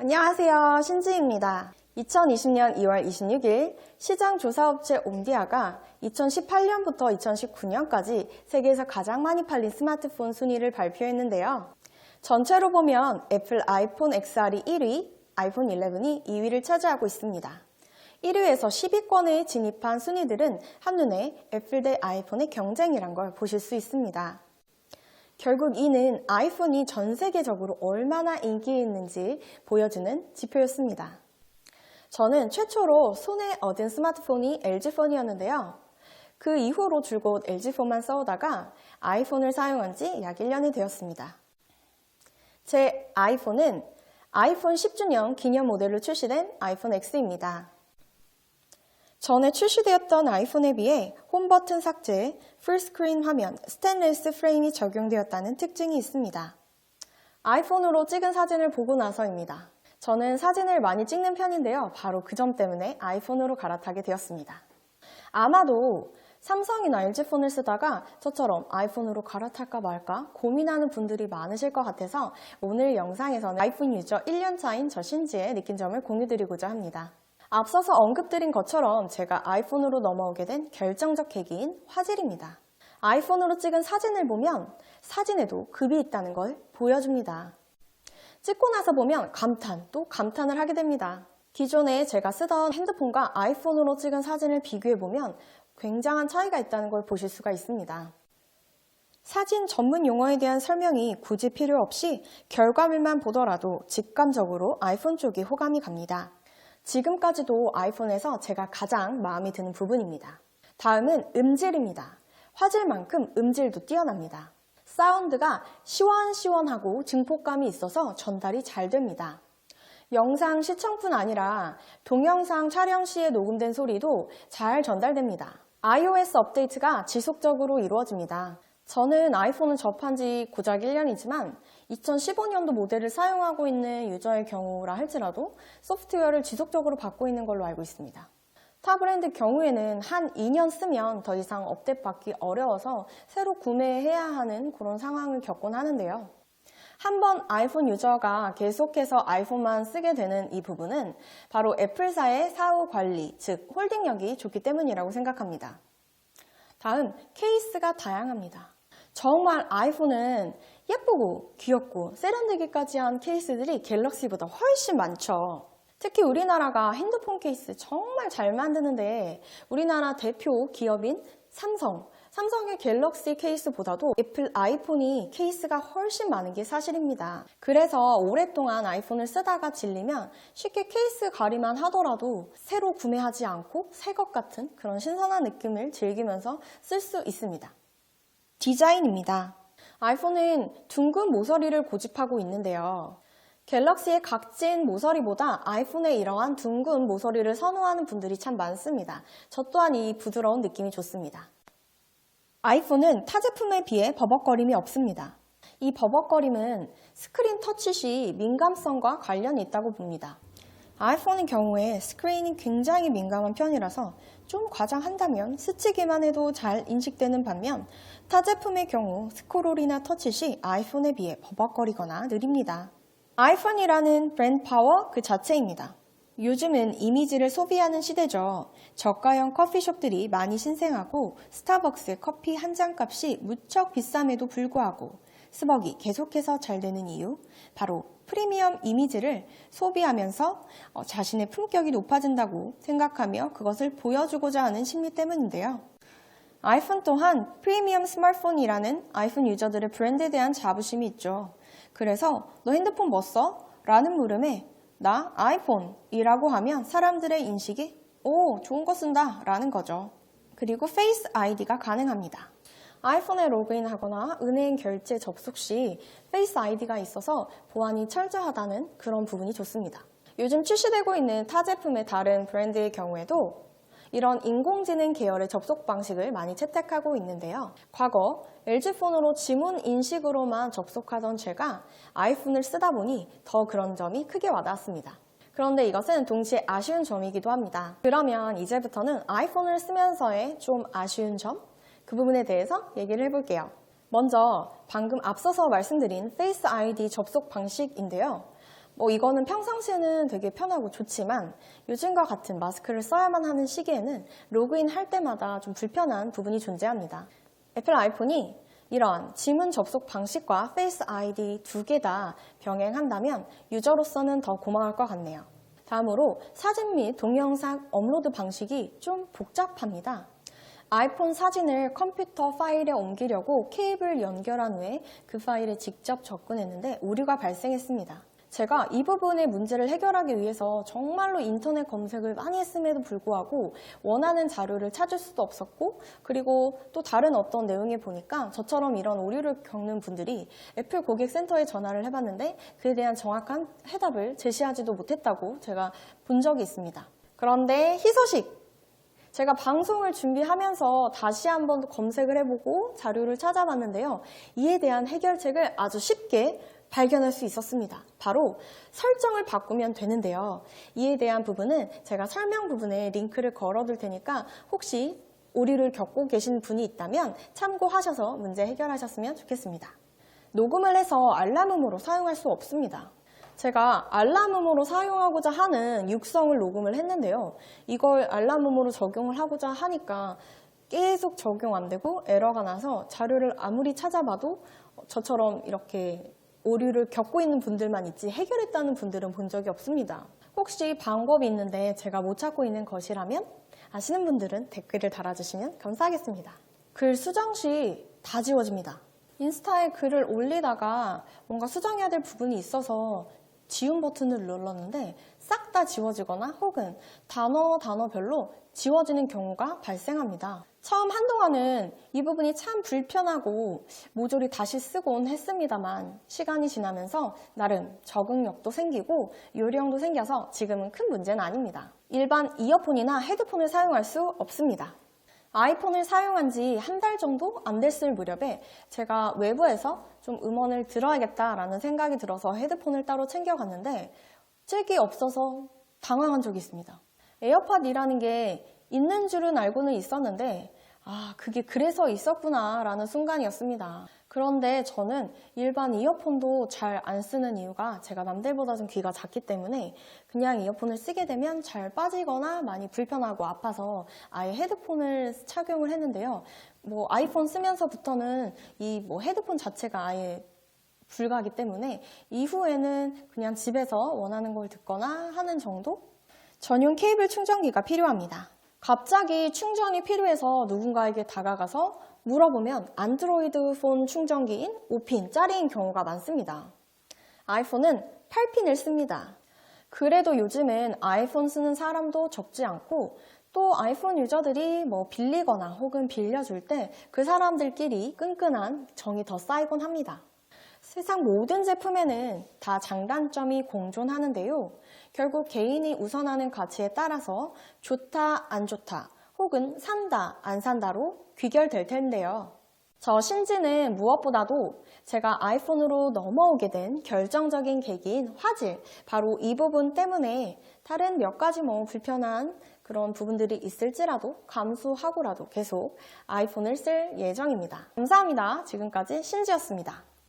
안녕하세요. 신지입니다. 2020년 2월 26일 시장조사업체 옴디아가 2018년부터 2019년까지 세계에서 가장 많이 팔린 스마트폰 순위를 발표했는데요. 전체로 보면 애플 아이폰 XR이 1위, 아이폰 11이 2위를 차지하고 있습니다. 1위에서 10위권에 진입한 순위들은 한눈에 애플 대 아이폰의 경쟁이란 걸 보실 수 있습니다. 결국 이는 아이폰이 전 세계적으로 얼마나 인기 있는지 보여주는 지표였습니다. 저는 최초로 손에 얻은 스마트폰이 LG폰이었는데요. 그 이후로 줄곧 LG폰만 써오다가 아이폰을 사용한 지 약 1년이 되었습니다. 제 아이폰은 아이폰 10주년 기념 모델로 출시된 아이폰 X입니다. 전에 출시되었던 아이폰에 비해 홈 버튼 삭제, 풀스크린 화면, 스테인리스 프레임이 적용되었다는 특징이 있습니다. 아이폰으로 찍은 사진을 보고 나서입니다. 저는 사진을 많이 찍는 편인데요. 바로 그 점 때문에 아이폰으로 갈아타게 되었습니다. 아마도 삼성이나 LG폰을 쓰다가 저처럼 아이폰으로 갈아탈까 말까 고민하는 분들이 많으실 것 같아서 오늘 영상에서는 아이폰 유저 1년차인 저 신지의 느낀 점을 공유드리고자 합니다. 앞서서 언급드린 것처럼 제가 아이폰으로 넘어오게 된 결정적 계기인 화질입니다. 아이폰으로 찍은 사진을 보면 사진에도 급이 있다는 걸 보여줍니다. 찍고 나서 보면 또 감탄을 하게 됩니다. 기존에 제가 쓰던 핸드폰과 아이폰으로 찍은 사진을 비교해보면 굉장한 차이가 있다는 걸 보실 수가 있습니다. 사진 전문 용어에 대한 설명이 굳이 필요 없이 결과물만 보더라도 직감적으로 아이폰 쪽이 호감이 갑니다. 지금까지도 아이폰에서 제가 가장 마음에 드는 부분입니다. 다음은 음질입니다. 화질만큼 음질도 뛰어납니다. 사운드가 시원시원하고 증폭감이 있어서 전달이 잘 됩니다. 영상 시청뿐 아니라 동영상 촬영 시에 녹음된 소리도 잘 전달됩니다. iOS 업데이트가 지속적으로 이루어집니다. 저는 아이폰을 접한 지 고작 1년이지만 2015년도 모델을 사용하고 있는 유저의 경우라 할지라도 소프트웨어를 지속적으로 받고 있는 걸로 알고 있습니다. 타 브랜드 경우에는 한 2년 쓰면 더 이상 업데이트 받기 어려워서 새로 구매해야 하는 그런 상황을 겪곤 하는데요. 한번 아이폰 유저가 계속해서 아이폰만 쓰게 되는 이 부분은 바로 애플사의 사후 관리, 즉 홀딩력이 좋기 때문이라고 생각합니다. 다음, 케이스가 다양합니다. 정말 아이폰은 예쁘고 귀엽고 세련되기까지 한 케이스들이 갤럭시보다 훨씬 많죠. 특히 우리나라가 핸드폰 케이스 정말 잘 만드는데 우리나라 대표 기업인 삼성의 갤럭시 케이스보다도 애플 아이폰이 케이스가 훨씬 많은 게 사실입니다. 그래서 오랫동안 아이폰을 쓰다가 질리면 쉽게 케이스 가리만 하더라도 새로 구매하지 않고 새 것 같은 그런 신선한 느낌을 즐기면서 쓸 수 있습니다. 디자인입니다. 아이폰은 둥근 모서리를 고집하고 있는데요. 갤럭시의 각진 모서리보다 아이폰의 이러한 둥근 모서리를 선호하는 분들이 참 많습니다. 저 또한 이 부드러운 느낌이 좋습니다. 아이폰은 타 제품에 비해 버벅거림이 없습니다. 이 버벅거림은 스크린 터치 시 민감성과 관련이 있다고 봅니다. 아이폰의 경우에 스크린이 굉장히 민감한 편이라서 좀 과장한다면 스치기만 해도 잘 인식되는 반면 타 제품의 경우 스크롤이나 터치 시 아이폰에 비해 버벅거리거나 느립니다. 아이폰이라는 브랜드 파워 그 자체입니다. 요즘은 이미지를 소비하는 시대죠. 저가형 커피숍들이 많이 신생하고 스타벅스의 커피 한 잔 값이 무척 비쌈에도 불구하고 스벅이 계속해서 잘 되는 이유, 바로 프리미엄 이미지를 소비하면서 자신의 품격이 높아진다고 생각하며 그것을 보여주고자 하는 심리 때문인데요. 아이폰 또한 프리미엄 스마트폰이라는 아이폰 유저들의 브랜드에 대한 자부심이 있죠. 그래서 너 핸드폰 뭐 써? 라는 물음에 나 아이폰이라고 하면 사람들의 인식이 오, 좋은 거 쓴다 라는 거죠. 그리고 페이스 아이디가 가능합니다. 아이폰에 로그인하거나 은행 결제 접속 시 페이스 아이디가 있어서 보안이 철저하다는 그런 부분이 좋습니다. 요즘 출시되고 있는 타 제품의 다른 브랜드의 경우에도 이런 인공지능 계열의 접속 방식을 많이 채택하고 있는데요. 과거 LG폰으로 지문 인식으로만 접속하던 제가 아이폰을 쓰다 보니 더 그런 점이 크게 와닿았습니다. 그런데 이것은 동시에 아쉬운 점이기도 합니다. 그러면 이제부터는 아이폰을 쓰면서의 좀 아쉬운 점? 그 부분에 대해서 얘기를 해볼게요. 먼저 방금 앞서서 말씀드린 페이스 아이디 접속 방식인데요. 이거는 평상시에는 되게 편하고 좋지만 요즘과 같은 마스크를 써야만 하는 시기에는 로그인 할 때마다 좀 불편한 부분이 존재합니다. 애플 아이폰이 이런 지문 접속 방식과 페이스 아이디 두 개 다 병행한다면 유저로서는 더 고마울 것 같네요. 다음으로 사진 및 동영상 업로드 방식이 좀 복잡합니다. 아이폰 사진을 컴퓨터 파일에 옮기려고 케이블 연결한 후에 그 파일에 직접 접근했는데 오류가 발생했습니다. 제가 이 부분의 문제를 해결하기 위해서 정말로 인터넷 검색을 많이 했음에도 불구하고 원하는 자료를 찾을 수도 없었고, 그리고 또 다른 어떤 내용에 보니까 저처럼 이런 오류를 겪는 분들이 애플 고객센터에 전화를 해봤는데 그에 대한 정확한 해답을 제시하지도 못했다고 제가 본 적이 있습니다. 그런데 희소식! 제가 방송을 준비하면서 다시 한번 검색을 해보고 자료를 찾아봤는데요. 이에 대한 해결책을 아주 쉽게 발견할 수 있었습니다. 바로 설정을 바꾸면 되는데요. 이에 대한 부분은 제가 설명 부분에 링크를 걸어둘 테니까 혹시 오류를 겪고 계신 분이 있다면 참고하셔서 문제 해결하셨으면 좋겠습니다. 녹음을 해서 알람음으로 사용할 수 없습니다. 제가 알람음으로 사용하고자 하는 육성을 녹음을 했는데요. 이걸 알람음으로 적용을 하고자 하니까 계속 적용 안 되고 에러가 나서 자료를 아무리 찾아봐도 저처럼 이렇게 오류를 겪고 있는 분들만 있지 해결했다는 분들은 본 적이 없습니다. 혹시 방법이 있는데 제가 못 찾고 있는 것이라면 아시는 분들은 댓글을 달아주시면 감사하겠습니다. 글 수정 시 다 지워집니다. 인스타에 글을 올리다가 뭔가 수정해야 될 부분이 있어서 지운 버튼을 눌렀는데 싹 다 지워지거나 혹은 단어별로 지워지는 경우가 발생합니다. 처음 한동안은 이 부분이 참 불편하고 모조리 다시 쓰곤 했습니다만 시간이 지나면서 나름 적응력도 생기고 요령도 생겨서 지금은 큰 문제는 아닙니다. 일반 이어폰이나 헤드폰을 사용할 수 없습니다. 아이폰을 사용한 지 한 달 정도 안 됐을 무렵에 제가 외부에서 좀 음원을 들어야겠다라는 생각이 들어서 헤드폰을 따로 챙겨갔는데 잭이 없어서 당황한 적이 있습니다. 에어팟이라는 게 있는 줄은 알고는 있었는데 그게 그래서 있었구나 라는 순간이었습니다. 그런데 저는 일반 이어폰도 잘 안 쓰는 이유가 제가 남들보다 좀 귀가 작기 때문에 그냥 이어폰을 쓰게 되면 잘 빠지거나 많이 불편하고 아파서 아예 헤드폰을 착용을 했는데요. 아이폰 쓰면서부터는 이 헤드폰 자체가 아예 불가하기 때문에 이후에는 그냥 집에서 원하는 걸 듣거나 하는 정도? 전용 케이블 충전기가 필요합니다. 갑자기 충전이 필요해서 누군가에게 다가가서 물어보면 안드로이드 폰 충전기인 5핀짜리인 경우가 많습니다. 아이폰은 8핀을 씁니다. 그래도 요즘은 아이폰 쓰는 사람도 적지 않고 또 아이폰 유저들이 빌리거나 혹은 빌려줄 때 그 사람들끼리 끈끈한 정이 더 쌓이곤 합니다. 세상 모든 제품에는 다 장단점이 공존하는데요. 결국 개인이 우선하는 가치에 따라서 좋다, 안 좋다, 혹은 산다, 안 산다로 귀결될 텐데요. 저 신지는 무엇보다도 제가 아이폰으로 넘어오게 된 결정적인 계기인 화질, 바로 이 부분 때문에 다른 몇 가지 불편한 그런 부분들이 있을지라도 감수하고라도 계속 아이폰을 쓸 예정입니다. 감사합니다. 지금까지 신지였습니다.